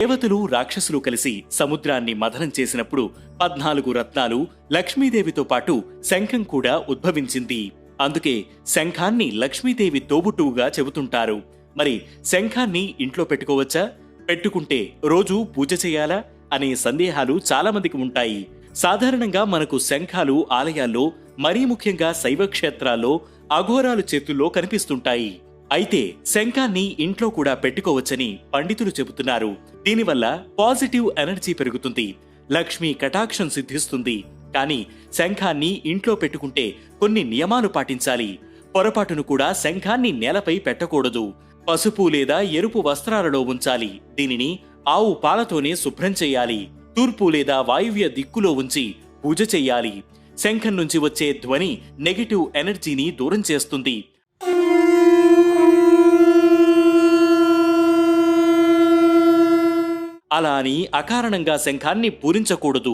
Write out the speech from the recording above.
దేవతలు రాక్షసులు కలిసి సముద్రాన్ని మథనం చేసినప్పుడు 14 రత్నాలు లక్ష్మీదేవితో పాటు శంఖం కూడా ఉద్భవించింది. అందుకే శంఖాన్ని లక్ష్మీదేవి తోబుట్టువుగా చెబుతుంటారు. మరి శంఖాన్ని ఇంట్లో పెట్టుకోవచ్చా? పెట్టుకుంటే రోజూ పూజ చేయాలా అనే సందేహాలు చాలా మందికి ఉంటాయి. సాధారణంగా మనకు శంఖాలు ఆలయాల్లో, మరీ ముఖ్యంగా శైవ క్షేత్రాల్లో అఘోరాలు చేతుల్లో కనిపిస్తుంటాయి. అయితే శంఖాన్ని ఇంట్లో కూడా పెట్టుకోవచ్చని పండితులు చెబుతున్నారు. దీనివల్ల పాజిటివ్ ఎనర్జీ పెరుగుతుంది, లక్ష్మీ కటాక్షం సిద్ధిస్తుంది. కానీ శంఖాన్ని ఇంట్లో పెట్టుకుంటే కొన్ని నియమాలు పాటించాలి. పొరపాటును కూడా శంఖాన్ని నేలపై పెట్టకూడదు. పసుపు లేదా ఎరుపు వస్త్రాలలో ఉంచాలి. దీనిని ఆవు పాలతోనే శుభ్రం చేయాలి. తూర్పు లేదా వాయువ్య దిక్కులో ఉంచి పూజ చెయ్యాలి. శంఖం నుంచి వచ్చే ధ్వని నెగటివ్ ఎనర్జీని దూరం చేస్తుంది. అలా అని అకారణంగా శంఖాన్ని పూరించకూడదు.